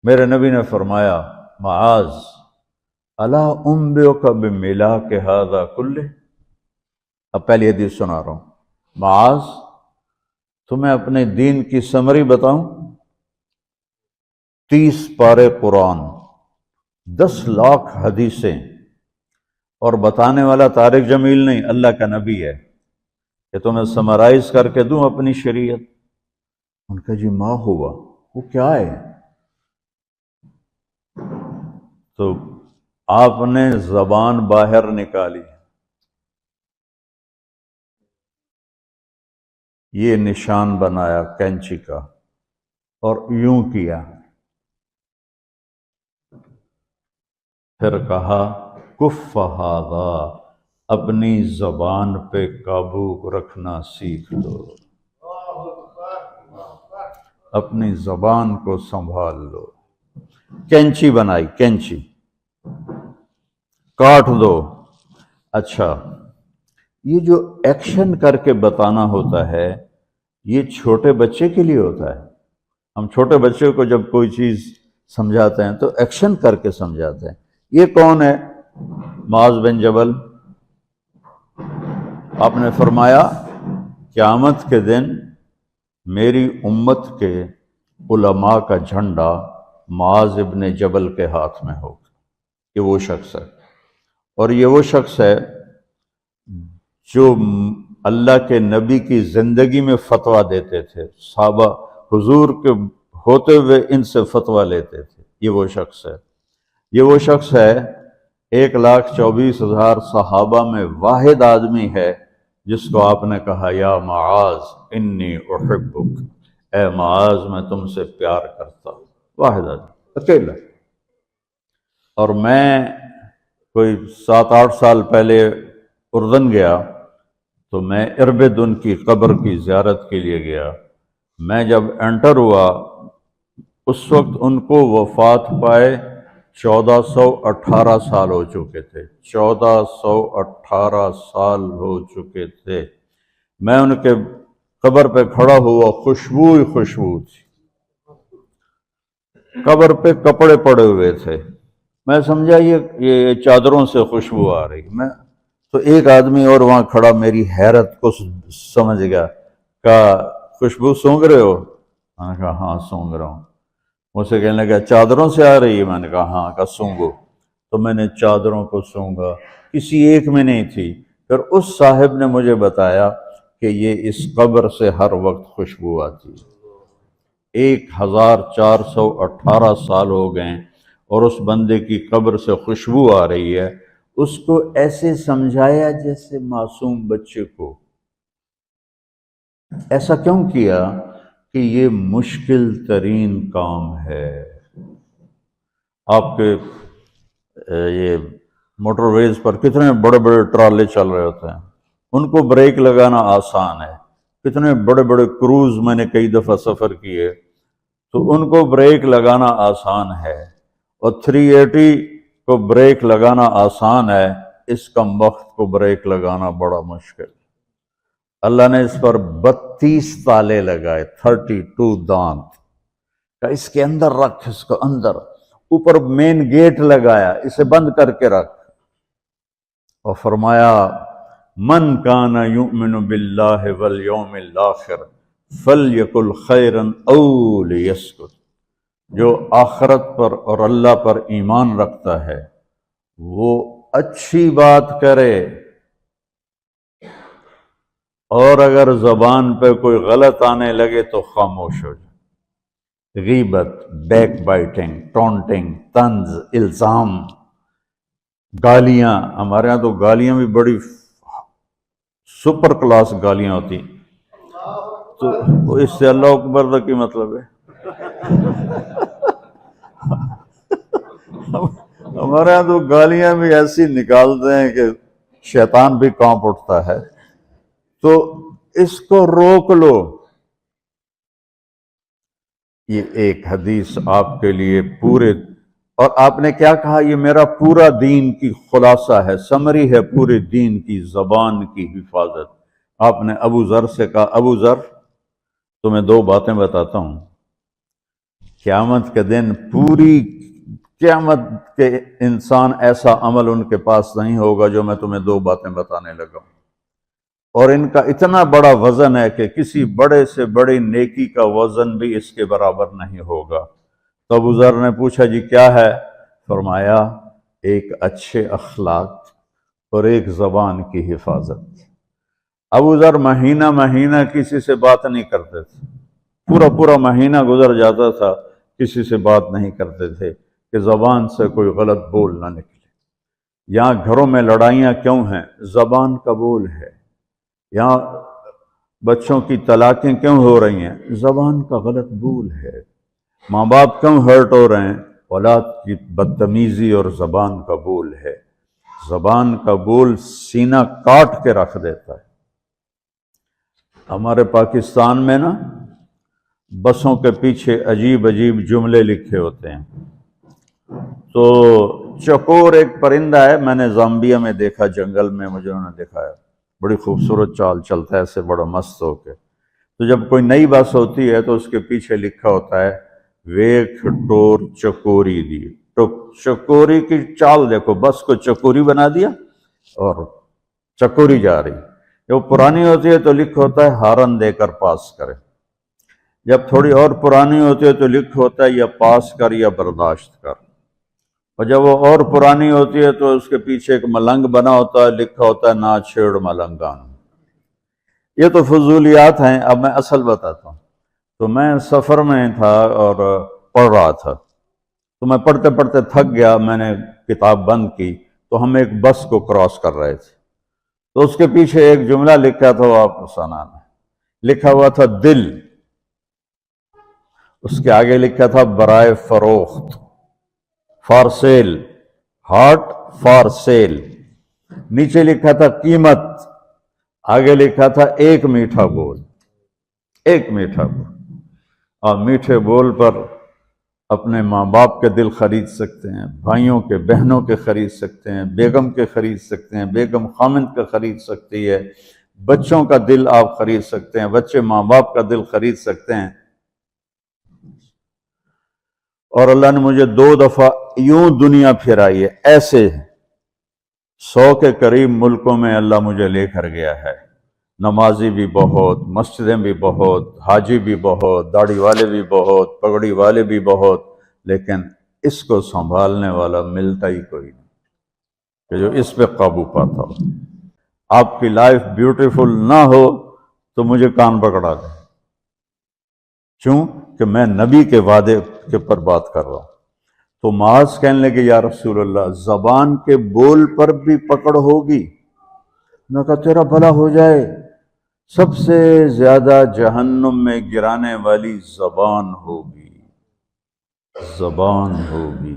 میرے نبی نے فرمایا معاذ الا انبئک بملاک ھذا کلہ، اب پہلی حدیث سنا رہا ہوں، معاذ تمہیں اپنے دین کی سمری بتاؤں؟ 30 پارے قرآن، 10 لاکھ حدیثیں، اور بتانے والا طارق جمیل نہیں، اللہ کا نبی ہے، کہ تمہیں سمرائز کر کے دوں اپنی شریعت۔ ان کا جی ما ہوا، وہ کیا ہے؟ تو آپ نے زبان باہر نکالی، یہ نشان بنایا کینچی کا اور یوں کیا، پھر کہا کف ھذا، اپنی زبان پہ قابو رکھنا سیکھ لو، اپنی زبان کو سنبھال لو۔ کینچی بنائی، کینچی کاٹ دو۔ اچھا، یہ جو ایکشن کر کے بتانا ہوتا ہے یہ چھوٹے بچے کے لیے ہوتا ہے۔ ہم چھوٹے بچے کو جب کوئی چیز سمجھاتے ہیں تو ایکشن کر کے سمجھاتے ہیں۔ یہ کون ہے؟ معاذ بن جبل۔ آپ نے فرمایا قیامت کے دن میری امت کے علماء کا جھنڈا معاذ ابن جبل کے ہاتھ میں ہوگا۔ یہ وہ شخص ہے، اور یہ وہ شخص ہے جو اللہ کے نبی کی زندگی میں فتویٰ دیتے تھے، صحابہ حضور کے ہوتے ہوئے ان سے فتویٰ لیتے تھے۔ یہ وہ شخص ہے، یہ وہ شخص ہے 1,24,000 صحابہ میں واحد آدمی ہے جس کو آپ نے کہا یا معاذ انی احبک، اے معاذ میں تم سے پیار کرتا ہوں۔ واحد آدمی، اکیلا۔ اور میں کوئی 7-8 سال پہلے اردن گیا تو میں اربدن کی قبر کی زیارت کے لیے گیا۔ میں جب انٹر ہوا اس وقت ان کو وفات پائے 1418 سال ہو چکے تھے، 1418 سال ہو چکے تھے۔ میں ان کے قبر پہ کھڑا ہوا، خوشبو ہی خوشبو تھی، قبر پہ کپڑے پڑے ہوئے تھے۔ میں سمجھا یہ چادروں سے خوشبو آ رہی۔ میں تو ایک آدمی اور وہاں کھڑا میری حیرت کو سمجھ گیا، کہا خوشبو سونگ رہے ہو؟ میں نے کہا ہاں سونگ رہا ہوں۔ مجھ سے کہنے لگا چادروں سے آ رہی ہے؟ میں نے کہا ہاں۔ کہا سونگو۔ تو میں نے چادروں کو سونگا، کسی ایک میں نہیں تھی۔ پھر اس صاحب نے مجھے بتایا کہ یہ اس قبر سے ہر وقت خوشبو آتی ہے۔ 1418 سال ہو گئے اور اس بندے کی قبر سے خوشبو آ رہی ہے۔ اس کو ایسے سمجھایا جیسے معصوم بچے کو۔ ایسا کیوں کیا؟ کہ یہ مشکل ترین کام ہے۔ آپ کے یہ موٹر ویز پر کتنے بڑے بڑے ٹرالے چل رہے ہوتے ہیں، ان کو بریک لگانا آسان ہے۔ کتنے بڑے بڑے کروز میں نے کئی دفعہ سفر کیے تو ان کو بریک لگانا آسان ہے، اور 380 کو بریک لگانا آسان ہے، اس کم وقت کو بریک لگانا بڑا مشکل۔ اللہ نے اس پر 32 تالے لگائے، 32 دانت، کہ اس کے اندر رکھ، اس کو اندر، اوپر مین گیٹ لگایا، اسے بند کر کے رکھ، اور فرمایا من کان یؤمن باللہ والیوم الآخر فلیقل خیرا او لیسکت، جو آخرت پر اور اللہ پر ایمان رکھتا ہے وہ اچھی بات کرے، اور اگر زبان پہ کوئی غلط آنے لگے تو خاموش ہو جائے۔ غیبت، بیک بائٹنگ، ٹونٹنگ، طنز، الزام، گالیاں۔ ہمارے ہاں تو گالیاں بھی بڑی سپر کلاس گالیاں ہوتی، تو اس سے اللہ اکبر کا کی مطلب ہے؟ ہمارے ہاں تو گالیاں بھی ایسی نکالتے ہیں کہ شیطان بھی کانپ اٹھتا ہے۔ تو اس کو روک لو۔ یہ ایک حدیث آپ کے لیے پورے، اور آپ نے کیا کہا؟ یہ میرا پورا دین کی خلاصہ ہے، سمری ہے پورے دین کی، زبان کی حفاظت۔ آپ نے ابو ذر سے کہا ابو ذر تمہیں 2 باتیں بتاتا ہوں، قیامت کے دن پوری قیامت کے انسان ایسا عمل ان کے پاس نہیں ہوگا جو میں تمہیں دو باتیں بتانے لگا ہوں، اور ان کا اتنا بڑا وزن ہے کہ کسی بڑے سے بڑی نیکی کا وزن بھی اس کے برابر نہیں ہوگا۔ تو ابو ذر نے پوچھا جی کیا ہے؟ فرمایا ایک اچھے اخلاق اور ایک زبان کی حفاظت۔ ابو ذر مہینہ مہینہ کسی سے بات نہیں کرتے تھے، پورا مہینہ گزر جاتا تھا کسی سے بات نہیں کرتے تھے کہ زبان سے کوئی غلط بول نہ نکلے۔ یہاں گھروں میں لڑائیاں کیوں ہیں؟ زبان کا بول ہے۔ یہاں بچوں کی طلاقیں کیوں ہو رہی ہیں؟ زبان کا غلط بول ہے۔ ماں باپ کیوں ہرٹ ہو رہے ہیں؟ اولاد کی بدتمیزی اور زبان کا بول ہے۔ زبان کا بول سینہ کاٹ کے رکھ دیتا ہے۔ ہمارے پاکستان میں نا بسوں کے پیچھے عجیب عجیب جملے لکھے ہوتے ہیں۔ تو چکور ایک پرندہ ہے، میں نے زامبیا میں دیکھا، جنگل میں مجھے انہوں نے دکھایا، بڑی خوبصورت چال چلتا ہے ایسے بڑا مست ہو کے۔ تو جب کوئی نئی بس ہوتی ہے تو اس کے پیچھے لکھا ہوتا ہے ویکھ ٹور چکوری دی۔ تو چکوری کی چال دیکھو، بس کو چکوری بنا دیا اور چکوری جا رہی۔ جب پرانی ہوتی ہے تو لکھ ہوتا ہے ہارن دے کر پاس کرے، جب تھوڑی اور پرانی ہوتی ہے تو لکھ ہوتا ہے یا پاس کر یا برداشت کر، اور جب وہ اور پرانی ہوتی ہے تو اس کے پیچھے ایک ملنگ بنا ہوتا ہے، لکھا ہوتا ہے نا چھیڑ ملنگان۔ یہ تو فضولیات ہیں، اب میں اصل بتاتا ہوں۔ تو میں سفر میں تھا اور پڑھ رہا تھا، تو میں پڑھتے پڑھتے تھک گیا، میں نے کتاب بند کی، تو ہم ایک بس کو کراس کر رہے تھے، تو اس کے پیچھے ایک جملہ لکھا تھا، وہ آپ کو سنانا ہے۔ لکھا ہوا تھا دل، اس کے آگے لکھا تھا برائے فروخت، for sale, heart for sale. نیچے لکھا تھا قیمت، آگے لکھا تھا ایک میٹھا بول، ایک میٹھا بول۔ اور میٹھے بول پر اپنے ماں باپ کے دل خرید سکتے ہیں، بھائیوں کے بہنوں کے خرید سکتے ہیں، بیگم کے خرید سکتے ہیں، بیگم خامند کا خرید سکتی ہے، بچوں کا دل آپ خرید سکتے ہیں، بچے ماں باپ کا دل خرید سکتے ہیں۔ اور اللہ نے مجھے 2 دفعہ یوں دنیا پھرائی ہے، ایسے 100 کے قریب ملکوں میں اللہ مجھے لے کر گیا ہے۔ نمازی بھی بہت، مسجدیں بھی بہت، حاجی بھی بہت، داڑھی والے بھی بہت، پگڑی والے بھی بہت، لیکن اس کو سنبھالنے والا ملتا ہی کوئی نہیں کہ جو اس پہ قابو پاتا ہو۔ آپ کی لائف بیوٹیفل نہ ہو تو مجھے کان پکڑا دیں، کیوں کہ میں نبی کے وعدے کے پر بات کر رہا ہوں۔ تو معاذ کہنے لگے یا رسول اللہ زبان کے بول پر بھی پکڑ ہوگی؟ میں کہا تیرا بھلا ہو جائے، سب سے زیادہ جہنم میں گرانے والی زبان ہوگی، زبان ہوگی۔